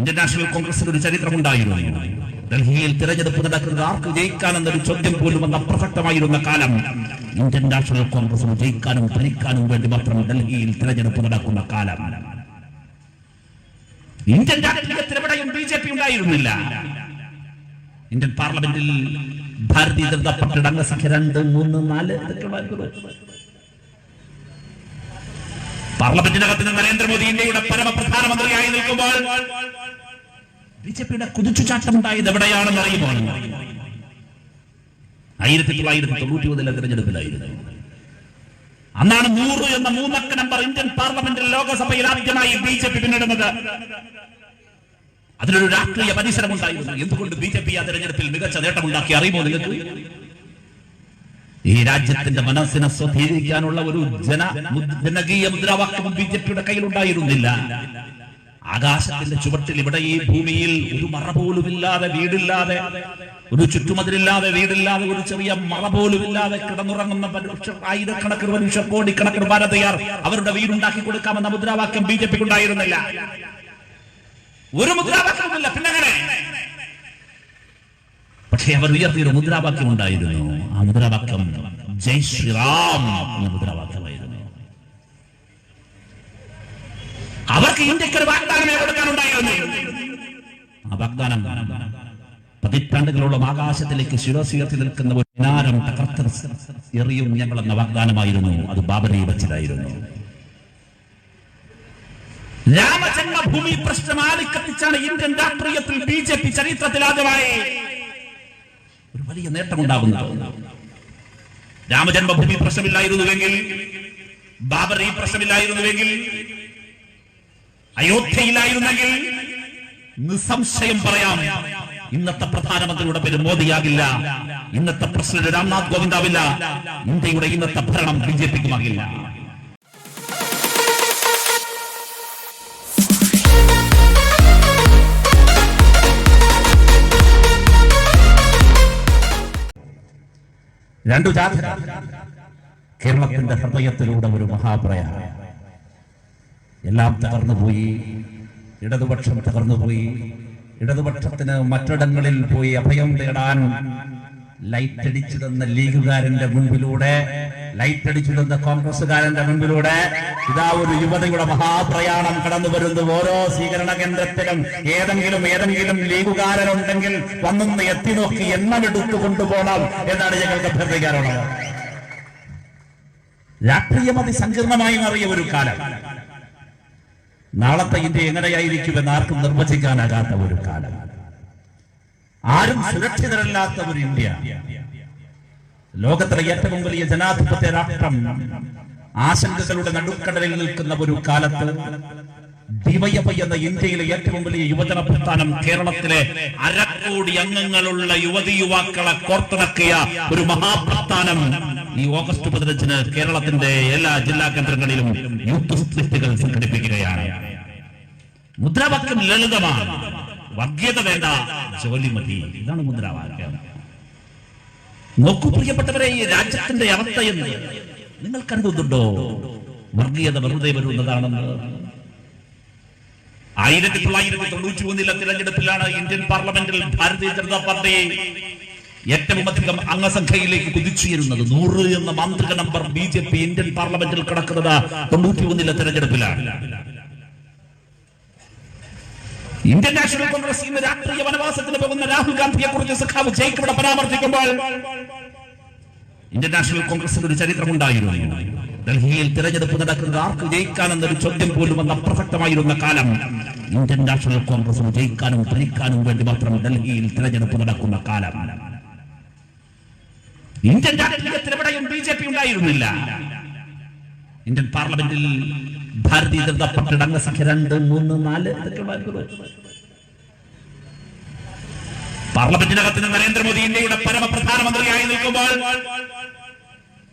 Indian national കോൺഗ്രസിന് ഒരു ചരിത്രമുണ്ടായിരുന്നു. ഡൽഹിയിൽ തിരഞ്ഞെടുപ്പ് നടക്കുന്നത് ആർക്ക് ജയിക്കാനെന്നൊരു ചോദ്യം പോലും അന്ന് അപ്രസക്തമായിരുന്ന കാലം. ഇന്ത്യൻ നാഷണൽ കോൺഗ്രസിന് ജയിക്കാനും ഭരിക്കാനും വേണ്ടി മാത്രം ഡൽഹിയിൽ തിരഞ്ഞെടുപ്പ് നടക്കുന്ന കാലം. ഇന്ത്യൻ രാഷ്ട്രീയത്തിൽ എവിടെയും BJP ഉണ്ടായിരുന്നില്ല. ഇന്ത്യൻ പാർലമെന്റിൽ ഭാരതീയ ജനതാ പാർട്ടിയുടെ അംഗസംഖ്യ 2, 3, 4 ഇതൊക്കെയുള്ളായിരുന്നു. പാർലമെന്റിനകത്ത് നരേന്ദ്രമോദി ഇന്ത്യയുടെ പരമപ്രധാനമന്ത്രിയായി നിൽക്കുമ്പോൾ BJPയുടെ കുതിച്ചുചാട്ടം ഉണ്ടായത് എവിടെയാണെന്ന് അറിയുമ്പോൾ 1991 തെരഞ്ഞെടുപ്പിലായിരുന്നു. അന്നാണ് 100 എന്ന 3 നമ്പർ ഇന്ത്യൻ പാർലമെന്റിൽ ലോകസഭയിൽ ആദ്യമായി BJP പിന്നിടുന്നത്. അതിലൊരു രാഷ്ട്രീയ പരിസരമുണ്ടായിരുന്നു. എന്തുകൊണ്ട് BJP ആ തെരഞ്ഞെടുപ്പിൽ മികച്ച നേട്ടമുണ്ടാക്കി അറിയുമോ നിങ്ങൾക്ക്? ഈ രാജ്യത്തിന്റെ മനസ്സിനെ സ്വാധീനിക്കാനുള്ള ഒരു ജനകീയ മുദ്രാവാക്യം BJPയുടെ കയ്യിലുണ്ടായിരുന്നില്ല. ആകാശത്തിന്റെ ചുവട്ടിൽ ഇവിടെ ഈ ഭൂമിയിൽ ഒരു മറ പോലുമില്ലാതെ, വീടില്ലാതെ, ഒരു ചുറ്റുമതിലില്ലാതെ, വീടില്ലാതെ, ഒരു ചെറിയ മറ പോലുമില്ലാതെ കിടന്നുറങ്ങുന്ന ആയിരക്കണക്കിന് മനുഷ്യർ, കോടിക്കണക്കിന് ഭാരതീയർ അവരുടെ വീടുണ്ടാക്കി കൊടുക്കാമെന്ന മുദ്രാവാക്യം BJPക്ക് ഉണ്ടായിരുന്നില്ല. ഒരു മുദ്രാവാക്യവുമില്ല. പിന്നെങ്ങനെ? പക്ഷേ അവർ ഉയർത്തിയൊരു മുദ്രാവാക്യം ഉണ്ടായിരുന്നു. ആ മുദ്രാവാക്യം ജയ് ശ്രീറാം എന്ന മുദ്രാവാക്യമായിരുന്നു. അവർക്ക് ഇന്ത്യക്ക് ഒരു വാഗ്ദാനമേ കൊടുക്കാനുണ്ടായിരുന്നു. ആ വാഗ്ദാനം പതിറ്റാണ്ടുകളോളം ആകാശത്തിലേക്ക് ശിരസുയർത്തി നിൽക്കുന്ന ഒരു മിനാരം തകർത്ത് എറിയും ഞങ്ങളെന്ന വാഗ്ദാനമായിരുന്നു. അത് ബാബരി വച്ചതായിരുന്നു. രാമജന്മഭൂമി പ്രശ്നം ആളിക്കത്തിച്ചാണ് ഇന്ത്യൻ രാഷ്ട്രീയത്തിൽ BJP ചരിത്രത്തിൽ ആദ്യമായി ഒരു വലിയ നേട്ടമുണ്ടാകുന്നത്. രാമജന്മഭൂമി പ്രശ്നമില്ലായിരുന്നുവെങ്കിൽ, ബാബറി പ്രശ്നമില്ലായിരുന്നുവെങ്കിൽ, അയോധ്യയിലായിരുന്നെങ്കിൽ നിസ്സംശയം പറയാം ഇന്നത്തെ പ്രധാനമന്ത്രിയുടെ പേര് മോദിയാകില്ല, ഇന്നത്തെ പ്രസിഡന്റ് രാംനാഥ് കോവിന്ദാവില്ല, ഇന്ത്യയുടെ ഇന്നത്തെ ഭരണം BJPക്കുമാകില്ല. രണ്ടു ജാഥ കേരളത്തിന്റെ ഹൃദയത്തിലൂടെ ഒരു മഹാപ്രയാണം. എല്ലാം തകർന്നുപോയി. ഇടതുപക്ഷം തകർന്നുപോയി. ഇടതുപക്ഷത്തിന് മറ്റിടങ്ങളിൽ പോയി അഭയം തേടാൻ ലൈറ്റ് അടിച്ചു തന്ന ലീഗുകാരന്റെ മുൻപിലൂടെ, ലൈറ്റ് അടിച്ചു തന്ന കോൺഗ്രസുകാരന്റെ മുൻപിലൂടെ ഇതാ ഒരു യുവതയുടെ മഹാപ്രയാണം കടന്നു വരുന്നു. ഓരോ സ്വീകരണ കേന്ദ്രത്തിലും ഏതെങ്കിലും ലീഗുകാരനുണ്ടെങ്കിൽ വന്നൊന്ന് എത്തി നോക്കി എണ്ണമെടുത്തു കൊണ്ടുപോകണം എന്നാണ് ഞങ്ങൾക്ക് അഭ്യർത്ഥിക്കാറുള്ളത്. രാഷ്ട്രീയം അതിസങ്കീർണമായി മാറിയ ഒരു കാലം. നാളത്തെ ഇന്ത്യ എങ്ങനെയായിരിക്കുമെന്ന് ആർക്കും നിർവചിക്കാനാകാത്ത ഒരു കാലം. ആരും സുരക്ഷിതരല്ലാത്ത ഒരു ഇന്ത്യ. ലോകത്തിലെ ഏറ്റവും വലിയ ജനാധിപത്യ രാഷ്ട്രം ആശങ്കകളുടെ നടുക്കടലിൽ നിൽക്കുന്ന ഒരു കാലത്ത് ഡിവൈഎഫ്ഐ എന്ന ഇന്ത്യയിലെ ഏറ്റവും വലിയ യുവജന പ്രസ്ഥാനം കേരളത്തിലെ 1.5 കോടി അംഗങ്ങളുള്ള യുവതി യുവാക്കളെ കോർത്തിണക്കിയ ഒരു മഹാപ്രസ്ഥാനം ഈ ഓഗസ്റ്റ് 15-ന് കേരളത്തിന്റെ എല്ലാ ജില്ലാ കേന്ദ്രങ്ങളിലും യൂത്ത് ഫെസ്റ്റിവൽ സംഘടിപ്പിക്കുകയാണ്. മുദ്രാവാക്യം ലളിതമാണ്. വർഗീയത വേണ്ട, ജോലി മതി. ഇതാണ് മുദ്രാവാക്യം. നോക്കൂ പ്രിയപ്പെട്ടവരെ, ഈ രാജ്യത്തിന്റെ അവസ്ഥയെന്ന് നിങ്ങൾ കരുതുന്നുണ്ടോ വർഗീയത വെറുതെ വരുന്നതാണെന്ന്? 1991 തിരഞ്ഞെടുപ്പിലാണ് ഇന്ത്യൻ പാർലമെന്റിൽ ഭാരതീയ ജനതാ പാർട്ടി ഏറ്റവും അധികം അംഗസംഖ്യയിലേക്ക് കുതിച്ചുയരുന്നത്. 100 എന്ന മാന്ത്രിക നമ്പർ BJP ഇന്ത്യൻ പാർലമെന്റിൽ കിടക്കുന്നത് 91 തിരഞ്ഞെടുപ്പിലാണ്. ഇന്ത്യൻ നാഷണൽ കോൺഗ്രസ് ഇന്ന് രാഷ്ട്രീയ വനവാസത്തിന് പോകുന്ന രാഹുൽ ഗാന്ധിയെ കുറിച്ച് സഖാവ് ജയ്ക്ക് ഇവിടെ പരാമർശിക്കുമ്പോൾ ഇന്ത്യൻ നാഷണൽ കോൺഗ്രസിന് ഒരു ചരിത്രമുണ്ടായിരുന്നു. ഡൽഹിയിൽ തിരഞ്ഞെടുപ്പ് നടക്കുന്നത് ആർക്ക് ജയിക്കാനെന്നൊരു ചോദ്യം പോലും അന്ന് അപ്രസക്തമായിരുന്ന കാലം. ഇന്ത്യൻ നാഷണൽ കോൺഗ്രസിന് ജയിക്കാനും ഭരിക്കാനും വേണ്ടി മാത്രം ഡൽഹിയിൽ തിരഞ്ഞെടുപ്പ് നടക്കുന്ന കാലം. ഇന്ത്യൻ രാഷ്ട്രീയത്തിൽ എവിടെയും BJP ഉണ്ടായിരുന്നില്ല. ഇന്ത്യൻ പാർലമെന്റിൽ ഭാരതീയ ജനതാ പാർട്ടിയുടെ അംഗസംഖ്യ 2, 3, 4 ഇതൊക്കെയുള്ളായിരുന്നു. പാർലമെന്റിനകത്ത് നരേന്ദ്രമോദി ഇന്ത്യയുടെ പരമപ്രധാനമന്ത്രിയായി നിൽക്കുമ്പോൾ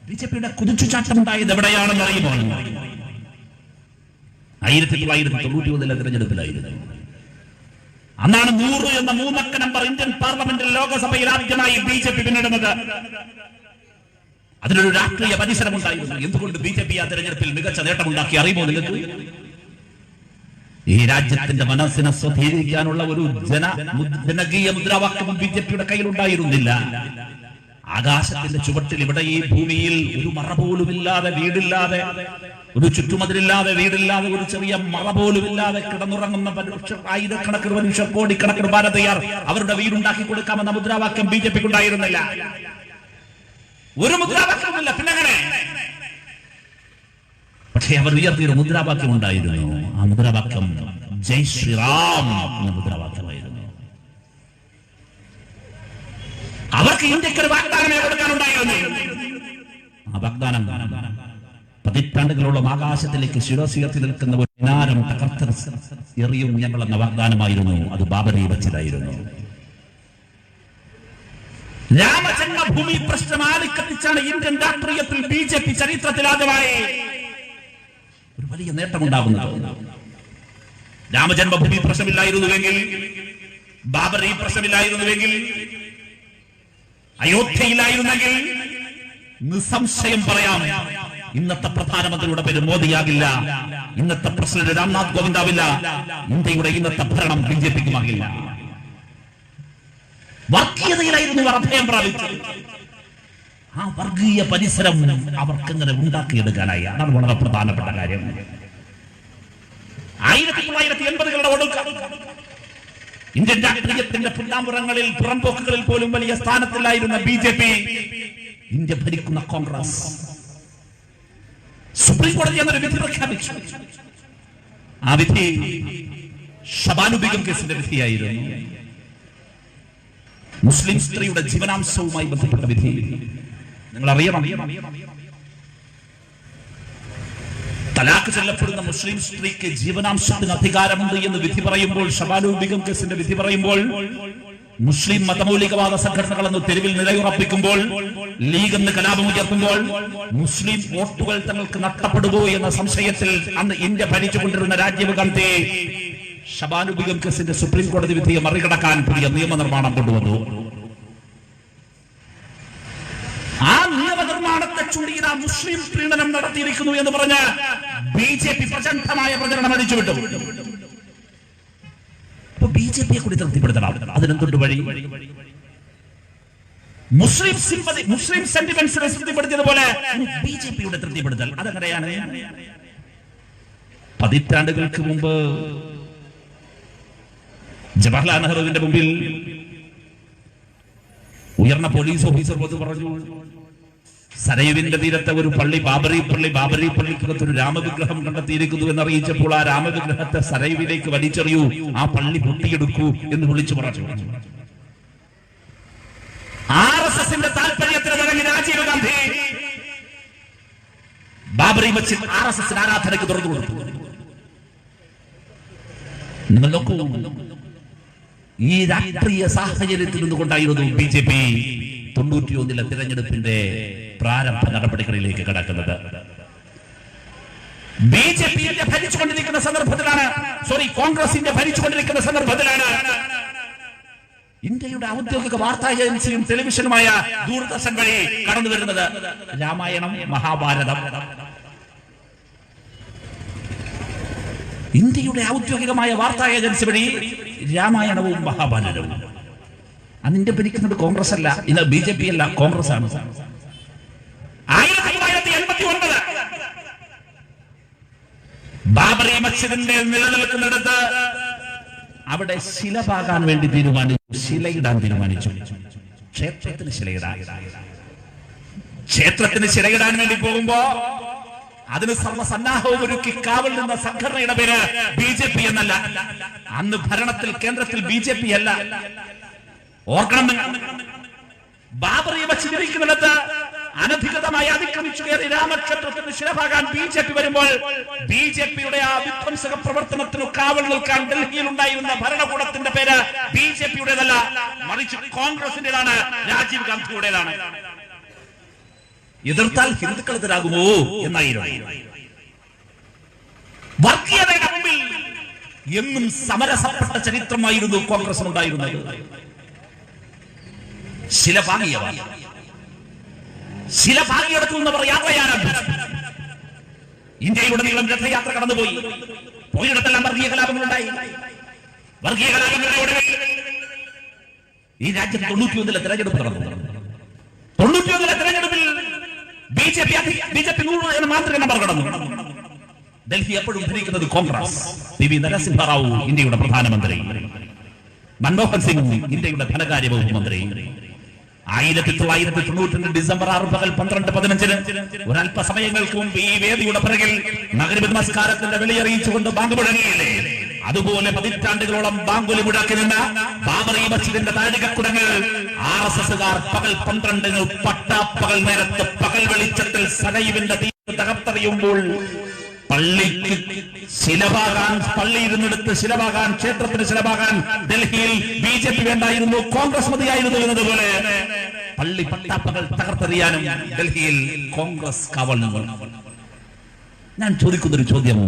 BJPയുടെ കുതിച്ചുചാട്ടം ഉണ്ടായത് എവിടെയാണെന്ന് അറിയുമ്പോൾ 1991 തെരഞ്ഞെടുപ്പിലായിരുന്നു. അന്നാണ് 100 എന്ന 3 നമ്പർ ഇന്ത്യൻ പാർലമെന്റിൽ ലോകസഭയിൽ ആദ്യമായി BJP പിന്നിടുന്നത്. അതിലൊരു രാഷ്ട്രീയ പരിസരമുണ്ടായിരുന്നു. എന്തുകൊണ്ട് BJP ആ തെരഞ്ഞെടുപ്പിൽ മികച്ച നേട്ടമുണ്ടാക്കി അറിയുമോ നിങ്ങൾക്ക്? ഈ രാജ്യത്തിന്റെ മനസ്സിനെ സ്വാധീനിക്കാനുള്ള ഒരു ജനകീയ മുദ്രാവാക്യം ബിജെപിയുടെ കയ്യിലുണ്ടായിരുന്നില്ല. ആകാശത്തിന്റെ ചുവട്ടിൽ ഇവിടെ ഈ ഭൂമിയിൽ ഒരു മറ പോലുമില്ലാതെ, വീടില്ലാതെ, ഒരു ചുറ്റുമതിലില്ലാതെ, വീടില്ലാതെ, ഒരു ചെറിയ മറ പോലുമില്ലാതെ കിടന്നുറങ്ങുന്ന ആയിരക്കണക്കിന് മനുഷ്യർ, കോടിക്കണക്കിന് ഭാരതീയർ അവരുടെ വീടുണ്ടാക്കി കൊടുക്കാമെന്ന മുദ്രാവാക്യം ബിജെപിക്ക് ഉണ്ടായിരുന്നില്ല. ഒരു മുദ്രാവാക്യമില്ല. പിന്നെ അങ്ങനെ പക്ഷേ അവർ ഉയർത്തിയൊരു മുദ്രാവാക്യം ഉണ്ടായിരുന്നു. ആ മുദ്രാവാക്യം ജയ് ശ്രീറാം എന്ന മുദ്രാവാക്യമായിരുന്നു. അവർക്ക് ഇന്ത്യക്ക് ഒരു വാഗ്ദാനമേ കൊടുക്കാനുണ്ടായിരുന്നു. ആ വാഗ്ദാനം പതിറ്റാണ്ടുകളോളം ആകാശത്തിലേക്ക് ശിരസുയർത്തി നിൽക്കുന്ന ഒരു മിനാരം എറിയും ഞങ്ങൾ എന്ന വാഗ്ദാനമായിരുന്നു. അത് ബാബറി വച്ചതായിരുന്നു. രാമജന്മഭൂമി പ്രശ്നം ആളിക്കത്തിച്ചാണ് ഇന്ത്യൻ രാഷ്ട്രീയത്തിൽ ബിജെപി ചരിത്രത്തിൽ ആദ്യമായി ഒരു വലിയ നേട്ടമുണ്ടാകുന്നത്. രാമജന്മഭൂമി പ്രശ്നമില്ലായിരുന്നുവെങ്കിൽ, ബാബറി പ്രശ്നമില്ലായിരുന്നുവെങ്കിൽ, അയോധ്യയിലായിരുന്നെങ്കിൽ നിസ്സംശയം പറയാം ഇന്നത്തെ പ്രധാനമന്ത്രിയുടെ പേര് മോദിയാകില്ല, ഇന്നത്തെ പ്രസിഡന്റ് രാംനാഥ് കോവിന്ദാവില്ല, ഇന്ത്യയുടെ ഇന്നത്തെ ഭരണം ബിജെപിക്കുമാകില്ല. വർഗീയതയിലായിരുന്നു അവർ അഭയം പ്രാപിച്ചത്. ആ വർഗീയ പരിസരം അവർക്ക് എങ്ങനെ ഉണ്ടാക്കിയെടുക്കാനായി, അതാണ് വളരെ പ്രധാനപ്പെട്ട കാര്യം. 1980-കളുടെ ഒടുക്കം ഇന്ത്യൻ രാഷ്ട്രീയത്തിന്റെ പിന്നാമ്പുറങ്ങളിൽ, പുറംപോക്കുകളിൽ പോലും വലിയ സ്ഥാനത്തിലായിരുന്ന ബിജെപി ഇന്ത്യ ഭരിക്കുന്ന കോൺഗ്രസ് സുപ്രീം കോടതി എന്നൊരു വിധി പ്രഖ്യാപിച്ചു. ആ വിധി ഷബാനു ബീഗം കേസിന്റെ വിധിയായിരുന്നു. മുസ്ലിം സ്ത്രീയുടെ ജീവനാംശവുമായി ബന്ധപ്പെട്ട വിധി. നിങ്ങൾ അറിയണം, തലാഖ് ചൊല്ലപ്പെടുന്ന മുസ്ലിം സ്ത്രീക്ക് ജീവനാംശത്തിന് അധികാരമുണ്ട് എന്ന് വിധി പറയുമ്പോൾ, ഷബാനു ബീഗം കേസിന്റെ വിധി പറയുമ്പോൾ, മുസ്ലിം മതമൗലികവാദ സംഘടനകൾ എന്ന് തെരുവിൽ നിലയുറപ്പിക്കുമ്പോൾ, ലീഗ് എന്ന് കലാപമുയർത്തുമ്പോൾ, മുസ്ലിം വോട്ടുകൾ തങ്ങൾക്ക് നഷ്ടപ്പെടുമോ എന്ന സംശയത്തിൽ അന്ന് ഇന്ത്യ ഭരിച്ചുകൊണ്ടിരുന്ന രാജീവ് ഗാന്ധി ഷബാനു ബീഗം കേസിന്റെ സുപ്രീം കോടതി വിധിയെ മറികടക്കാൻ പുതിയ നിയമനിർമ്മാണം കൊണ്ടുവന്നു. ആ നിയമനിർമ്മാണത്തെ ചൂണ്ടിയ മുസ്ലിം പ്രീണനം നടത്തിയിരിക്കുന്നു എന്ന് പറഞ്ഞ് ബിജെപി പ്രചണ്ഡമായ പ്രചരണം അടിച്ചുവിട്ടു. ബിജെപിയെ കൂടി തൃപ്തിപ്പെടുത്തണം. അതിനെന്തുണ്ട് വഴി? മുസ്ലിം സെന്റിമെന്റ്സിനെ തൃപ്തിപ്പെടുത്തിയതുപോലെ ബിജെപിയുടെ തൃപ്തിപ്പെടുത്തൽ. അതെങ്ങനെയാണ്? പതിറ്റാണ്ടുകൾക്ക് മുമ്പ് ജവഹർലാൽ നെഹ്റുവിന്റെ മുമ്പിൽ ഉയർന്ന പോലീസ് ഓഫീസർ വന്ന് പറഞ്ഞു, സരയുവിന്റെ തീരത്തെ ഒരു പള്ളി, ബാബറി പള്ളിക്കകത്ത് ഒരു രാമവിഗ്രഹം കണ്ടെത്തിയിരിക്കുന്നു എന്നറിയിച്ചപ്പോൾ ആ രാമവിഗ്രഹത്തെ സരയുവിലേക്ക് വലിച്ചെറിയൂ, ആ പള്ളി പൊട്ടിയെടുക്കൂ എന്ന് വിളിച്ചു പറഞ്ഞു. RSSന്റെ താല്പര്യത്തിന് വഴങ്ങി രാജീവ് ഗാന്ധി ബാബറി മസ്ജിദ് RSSന്റെ ആരാധനയ്ക്ക് തുറന്നു കൊടുത്തു. നിങ്ങൾ നോക്കൂ, ഈ രാഷ്ട്രീയ സാഹചര്യത്തിൽ നിന്നുകൊണ്ടായിരുന്നു ബിജെപി 91-ലെ തിരഞ്ഞെടുപ്പിന്റെ പ്രാരംഭ നടപടികളിലേക്ക് കടക്കുന്നത്. ബിജെപി ഭരിച്ചുകൊണ്ടിരിക്കുന്ന സന്ദർഭത്തിലാണ്, കോൺഗ്രസിന്റെ ഭരിച്ചുകൊണ്ടിരിക്കുന്ന സന്ദർഭത്തിലാണ് ഇന്ത്യയുടെ ഔദ്യോഗിക വാർത്താ ഏജൻസിയും ടെലിവിഷനുമായ ദൂരദർശൻ വഴി കടന്നു വരുന്നത് രാമായണം, മഹാഭാരതം. ഇന്ത്യയുടെ ഔദ്യോഗികമായ വാർത്താ ഏജൻസി വഴി രാമായണവും മഹാഭാരതവും. അതിന്റെ ഭരിക്കുന്നത് കോൺഗ്രസ് അല്ല, ഇത് ബിജെപി അല്ല, കോൺഗ്രസ് ആണ്. 1989 ബാബറി മസ്ജിദിന്റെ നിലനിൽക്കുന്നിടത്ത് അവിടെ ശില പാകാൻ വേണ്ടി തീരുമാനിച്ചു, ശിലയിടാൻ തീരുമാനിച്ചു. ക്ഷേത്രത്തിന് ശിലയിടാൻ വേണ്ടി പോകുമ്പോ അതിന് സർവ്വസന്നാഹവും ഒരുക്കി കാവൽ നിന്ന സംഘടനയുടെ പേര് ബിജെപി എന്നല്ല. അന്ന് ഭരണത്തിൽ കേന്ദ്രത്തിൽ ബിജെപി അല്ല. ഓർക്കണം, ബാബറി മസ്ജിദിരിക്കുന്നിടത്ത് അനധികൃതമായി അതിക്രമിച്ചു കയറി രാമക്ഷേത്രത്തിന് ശിലപാകാൻ ബിജെപി വരുമ്പോൾ ബിജെപിയുടെ ആ വിധ്വംസക പ്രവർത്തനത്തിന് കാവൽ നിൽക്കാൻ ഡൽഹിയിൽ ഉണ്ടായിരുന്ന ഭരണകൂടത്തിന്റെ പേര് ബിജെപിയുടേതല്ല, മറിച്ച് കോൺഗ്രസിന്റേതാണ്, രാജീവ് ഗാന്ധിയുടേതാണ്. എതിർത്താൽ ഹിന്ദുക്കളെതിരാകുമോ എന്നായിരുന്നു. വർഗീയതയുടെ മുമ്പിൽ എന്നും സമരസപ്പെട്ട ചരിത്രമായിരുന്നു കോൺഗ്രസിനുണ്ടായിരുന്നത്. ശില ഭാഗിയെടുക്കുന്നവർ യാത്രയാരംഭിച്ചു. ഇന്ത്യയിലുടനീളം രഥയാത്ര കടന്നുപോയി. പോയിടത്തെല്ലാം വർഗീയ കലാപങ്ങളുണ്ടായി. വർഗീയ കലാപങ്ങളുടെ ഒടുവിൽ ഈ രാജ്യത്ത് 91 തെരഞ്ഞെടുപ്പ് നടന്നു. 91 തെരഞ്ഞെടുപ്പിൽ ബിജെപി 100 എന്ന മാന്ത്രിക നമ്പർ കടന്നു. ഡൽഹി എപ്പോഴും ഭരിക്കുന്നത് കോൺഗ്രസ്. പി.വി. നരസിംഹറാവു ഇന്ത്യയുടെ പ്രധാനമന്ത്രി, മൻമോഹൻ സിംഗ് ഇന്ത്യയുടെ ധനകാര്യ വകുപ്പ് മന്ത്രി. 1992 ഡിസംബർ 6 പകൽ 12:15 ഒരല്പസമയങ്ങൾക്ക് മുമ്പ് ഈ വേദിയുടെ പിറകിൽ മഗ്‌രിബ് നമസ്കാരത്തിന്റെ വിളിയറിയിച്ചുകൊണ്ട് ബാങ്ക് മുഴങ്ങിയില്ലേ? അതുപോലെ പതിറ്റാണ്ടുകളോളം ബാങ്കുലി മുഴക്കി നിന്ന ബാബറി മസ്ജിദിന്റെ താഴികക്കുടങ്ങൾ RSSകാർ പകൽ 12 പട്ടാപ്പകൽ നേരത്ത് പകൽ വെളിച്ചത്തിൽ സനൈവിന്റെ തീ തകർത്തെറിയുമ്പോൾ പള്ളിക്ക് ശിലവാകാൻ, പള്ളിയിരുന്നെടുത്ത് ശിലവാകാൻ, ക്ഷേത്രത്തിന് ശിലവാകാൻ ഡൽഹിയിൽ ബിജെപി വേണ്ടായിരുന്നു, കോൺഗ്രസ് മതിയായിരുന്നു എന്നതുപോലെ പള്ളി പട്ടാപ്പകൾ തകർത്തെറിയാനും ഡൽഹിയിൽ കോൺഗ്രസ് കാവൽ. ഞാൻ ചോദിക്കുന്നൊരു ചോദ്യം,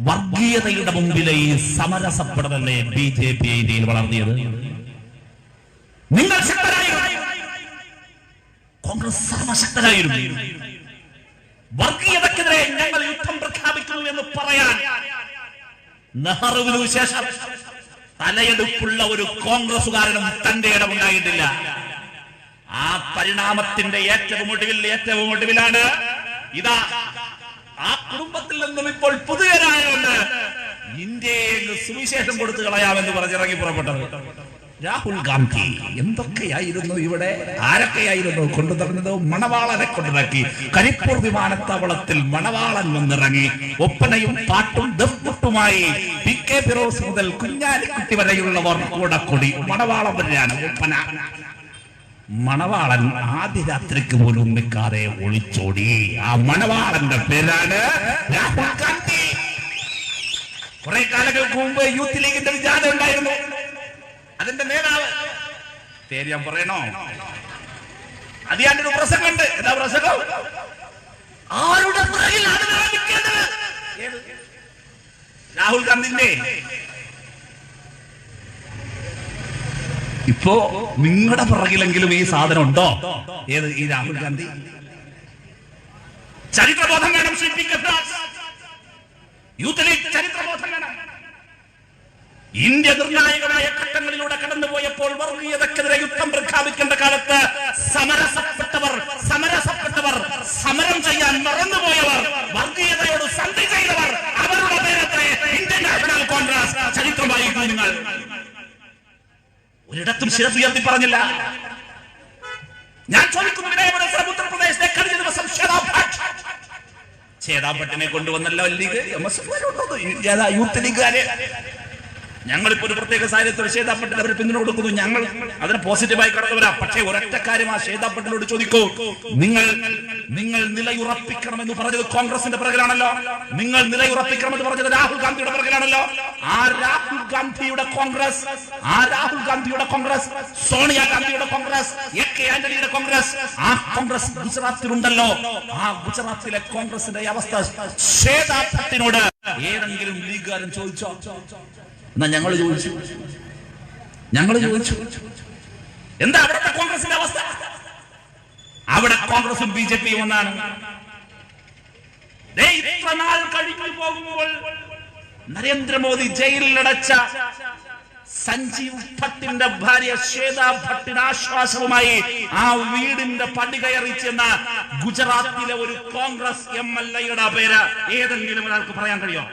വർഗീയതയുടെ മുമ്പിലെ ഈ സമരസപ്പെടലല്ലേ ബിജെപി ഇന്ത്യയിൽ വളർത്തിയത്? നിങ്ങൾ ശക്തരായിരുന്നു, കോൺഗ്രസ് സർവശക്തരായിരുന്നു. വർഗീയതക്കെതിരെ ഞങ്ങൾ യുദ്ധം പ്രഖ്യാപിക്കുന്നു എന്ന് പറയാൻ നെഹ്റുവിനു ശേഷം തലയെടുപ്പുള്ള ഒരു കോൺഗ്രസുകാരനും തന്റെ ഇടമുണ്ടായിട്ടില്ല. ആ പരിണാമത്തിന്റെ ഏറ്റവും ഒടുവിലാണ് ഇതാ ആ കുടുംബത്തിൽ നിന്നും ഇപ്പോൾ പുതിയരായുണ്ട് ഇന്ത്യയിൽ സുവിശേഷം കൊടുത്തു കളയാമെന്ന് പറഞ്ഞിറങ്ങി പുറപ്പെട്ടത് രാഹുൽ ഗാന്ധി. എന്തൊക്കെയായിരുന്നു ഇവിടെ, ആരൊക്കെയായിരുന്നു കൊണ്ടുതന്നത്? മണവാളനെ കൊണ്ടിറക്കി. കരിപ്പൂർ വിമാനത്താവളത്തിൽ മണവാളൻ വന്നിറങ്ങി. ഒപ്പനയും പാട്ടും ദഫ്മുട്ടുമായി PK ഫിറോസ് മുതൽ കുഞ്ഞാലിക്കുട്ടി വരെയുള്ളവർ കൂടക്കൊടി. മണവാളൻ വരെയാണ് ഒപ്പന. മണവാളൻ ആദ്യ രാത്രിക്ക് പോലും നിൽക്കാതെ ഒളിച്ചോടി. ആ മണവാളന്റെ പേരാണ് രാഹുൽ ഗാന്ധി. കുറെ കാലങ്ങൾക്ക് മുമ്പ് യൂത്ത് ലീഗിന്റെ വിചാരണ ഉണ്ടായിരുന്നു. അതിന്റെ നേതാവ് പേര് ഞാൻ പറയണോ? അതിയാണ്ടൊരു പ്രസംഗമുണ്ട്. എന്താ പ്രസംഗം? ആരുടെ പുറകിലാണ് നിൽക്കേണ്ടത്? രാഹുൽ ഗാന്ധിന്റെ. ഇപ്പോ നിങ്ങളുടെ പുറകിലെങ്കിലും ഈ സാധനം ഉണ്ടോ? ഏത്? ഈ രാഹുൽ ഗാന്ധി. ചരിത്രബോധം വേണം. യൂത്ത് ലീഗ് ചരിത്രബോധം വേണം. ഇന്ത്യ നിർണായകമായ ഘട്ടങ്ങളിലൂടെ കടന്നുപോയപ്പോൾ വർഗീയതക്കെതിരെ യുദ്ധം പ്രഖ്യാപിക്കേണ്ട കാലത്ത് സമരം ചെയ്യാൻ മറന്നുപോയവർ, വർഗീയതയോട് സന്ധി ചെയ്തവർ, അവരുടെ നേരത്തെ ഇന്ത്യൻ നാഷണൽ കോൺഗ്രസ് ചരിത്രമായി നിങ്ങൾ ഒരിടത്തും ശിരസുയർത്തി പറഞ്ഞില്ല. ഞാൻ ചോദിക്കുന്നു, ഉത്തർപ്രദേശിലെ കഴിഞ്ഞ ദിവസം ഛേദാ ഭട്ടിനെ കൊണ്ടുവന്നല്ലോ ലീഗ്, യൂത്ത് ലീഗുകാരെ. ഞങ്ങളിപ്പോ ഒരു പ്രത്യേക സാഹചര്യത്തിൽ ഷേതാപ്പട്ടിൽ അവർ പിന്തുണ കൊടുക്കുന്നു. ഞങ്ങൾ അതിനെ പോസിറ്റീവായി കടന്നുവരാം. പക്ഷേ ഒരൊറ്റ കാര്യം ആ ഷേതാപ്പട്ടിലോട് ചോദിക്കൂ, നിങ്ങൾ നിലയുറപ്പിക്കണമെന്ന് പറഞ്ഞത് കോൺഗ്രസിന്റെ പിറകിലാണല്ലോ. നിങ്ങൾ നിലയുറപ്പിക്കണമെന്ന് പറഞ്ഞത് രാഹുൽ ഗാന്ധിയുടെ പിറകിലാണല്ലോ. ആ രാഹുൽ ഗാന്ധിയുടെ കോൺഗ്രസ്, സോണിയാഗാന്ധിയുടെ കോൺഗ്രസ്, AK ആന്റണിയുടെ കോൺഗ്രസ്, ആ കോൺഗ്രസ് ഗുജറാത്തിലുണ്ടല്ലോ. ആ ഗുജറാത്തിലെ കോൺഗ്രസിന്റെ അവസ്ഥ ഷേതാപ്പട്ടിനോട് ഏതെങ്കിലും ലീഗുകാരൻ ചോദിച്ചോ? എന്നാ ഞങ്ങൾ ചോദിച്ചു എന്താ അവിടുത്തെ കോൺഗ്രസിന്റെ അവസ്ഥ? അവിടെ കോൺഗ്രസും ബിജെപിയും ഒന്നാണ്. ഇത്ര നാൾ കഴിഞ്ഞു പോകുമ്പോൾ നരേന്ദ്രമോദി ജയിലിലടച്ച സഞ്ജീവ് ഭട്ടിന്റെ ഭാര്യ ശ്വേതാ ഭട്ടിന് ആശ്വാസവുമായി ആ വീടിന്റെ പടി കയറി ചെന്ന ഗുജറാത്തിലെ ഒരു കോൺഗ്രസ് MLA പേര് ഏതെങ്കിലും ഒരാൾക്ക് പറയാൻ കഴിയോ?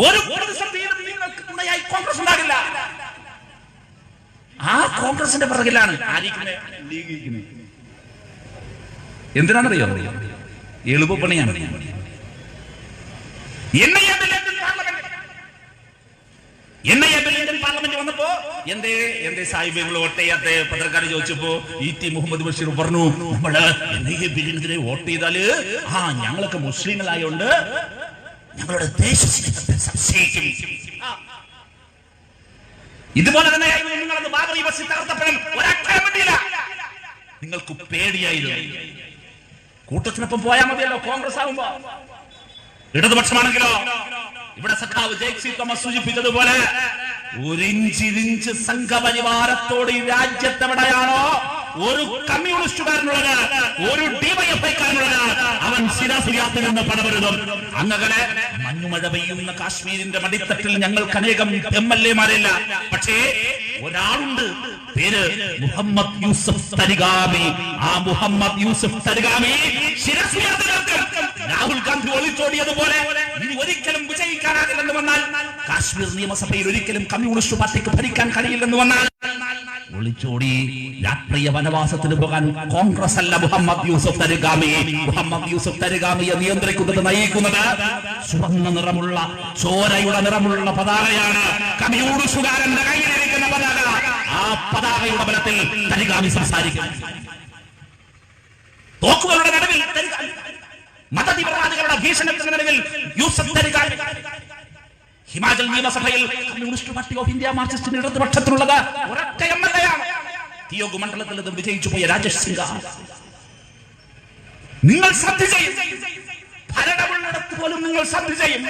ഒരു കോൺഗ്രസ് ഉണ്ടാകില്ല. ആ കോൺഗ്രസിന്റെ പിറകിലാണ് എന്തിനാണെന്നറിയോ? എളുപ്പപ്പണിയാണ്. ഇന്ത്യൻ പാർലമെന്റ് വന്നപ്പോ എന്തേ സാഹിബ് വോട്ട് ചെയ്യാത്ത പത്രക്കാർ ചോദിച്ചപ്പോ ET മുഹമ്മദ് ബഷീർ പറഞ്ഞു, നമ്മള് NIA ബില്ലിനെതിരെ വോട്ട് ചെയ്താല് ഞങ്ങളൊക്കെ മുസ്ലിങ്ങളായോണ്ട് ഞങ്ങളുടെ ദേശസ്നേഹത്തെ സംശയിക്കും. ഇതുപോലെ തന്നെ നിങ്ങളത് ബാബറി മസ്ജിദ് തകർത്തപ്പോഴും ഒരക്ഷരം വേണ്ടിയില്ല. നിങ്ങൾക്ക് പേടിയായിരുന്നു. കൂട്ടത്തിനൊപ്പം പോയാൽ മതിയല്ലോ കോൺഗ്രസ് ആകുമ്പോ. ഇടതുപക്ഷമാണെങ്കിലോ ഇവിടെ സഖാവ് ജെയ്സി തോമസ് സൂചിപ്പിച്ചതുപോലെ ഒരിഞ്ചിരിഞ്ച് സംഘപരിവാരത്തോട് ഈ രാജ്യത്തെവിടെയാണോ ഒരു കമ്മ്യൂണിസ്റ്റുകാരനുള്ളത്, ഒരു ഡിവൈഎഫ്ഐക്കാരനുള്ളത്, അവൻ ശിരാസുരിയാത്തിൽ നിന്ന് പടവരുതും. അങ്ങനെ മഞ്ഞുമഴ പെയ്യുന്ന കാശ്മീരിന്റെ മടിത്തട്ടിൽ ഞങ്ങൾക്ക് അനേകം MLA-മാരില്ല. പക്ഷേ ഒരാളുണ്ട്, പേര് മുഹമ്മദ് യൂസഫ് തരിഗാമി. ആ മുഹമ്മദ് യൂസഫ് തരിഗാമി രാഹുൽ ഗാന്ധി ഒളിച്ചോടിയതുപോലെ ഇനി ഒരിക്കലും വിജയിക്കാനാകില്ലെന്ന് വന്നാൽ, കാശ്മീർ നിയമസഭയിൽ ഒരിക്കലും കമ്മ്യൂണിസ്റ്റ് പാർട്ടിക്ക് ഭരിക്കാൻ കഴിയില്ലെന്ന് വന്നാൽ, ഒളിച്ചോടി രാഷ്ട്രീയ വനവാസത്തിന് പോകാൻ കോൺഗ്രസ് അല്ല മുഹമ്മദ് യൂസഫ് തരിഗാമി. മുഹമ്മദ് യൂസഫ് തരിഗാമിയെ നിയന്ത്രിക്കുന്നത്, നയിക്കുന്നത് ചുവന്ന നിറമുള്ള, ചോരയുടെ നിറമുള്ള പതാകയാണ്. കമ്മ്യൂണിസ്റ്റുകാരന്റെ കയ്യിലിരിക്കുന്ന പതാക. ആ പതാകയുടെ ബലത്തിൽ തരിഗാമി സംസാരിക്കും. തോക്കുകളുടെ നടുവിൽ മതതീവ്രവാദികളുടെ ഭീഷണത്തിന്റെ നടുവിൽ യൂസഫ് തരിഗാമി. ഹിമാചൽ നിയമസഭയിൽ കമ്മ്യൂണിസ്റ്റ് പാർട്ടി ഓഫ് ഇന്ത്യ മാർക്സിസ്റ്റിന്റെ ഇടതുപക്ഷത്തിലുള്ളത് ഒരൊറ്റ MLA-യാണ്. തിയോഗു മണ്ഡലത്തിൽ നിന്നും വിജയിച്ചു പോയ രാജേഷ് സിംഗ്. നിങ്ങൾ ശ്രദ്ധിച്ചേയും, ഭരണമുള്ളിടത്ത് പോലും നിങ്ങൾ ശ്രദ്ധിച്ചേയും,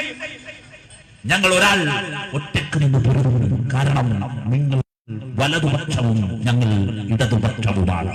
ഞങ്ങൾ ഒരാൾ ഒറ്റക്ക് നിന്ന് പൊരുതും. കാരണം നിങ്ങൾ വലതുപക്ഷവും ഞങ്ങൾ ഇടതുപക്ഷവുമാണ്.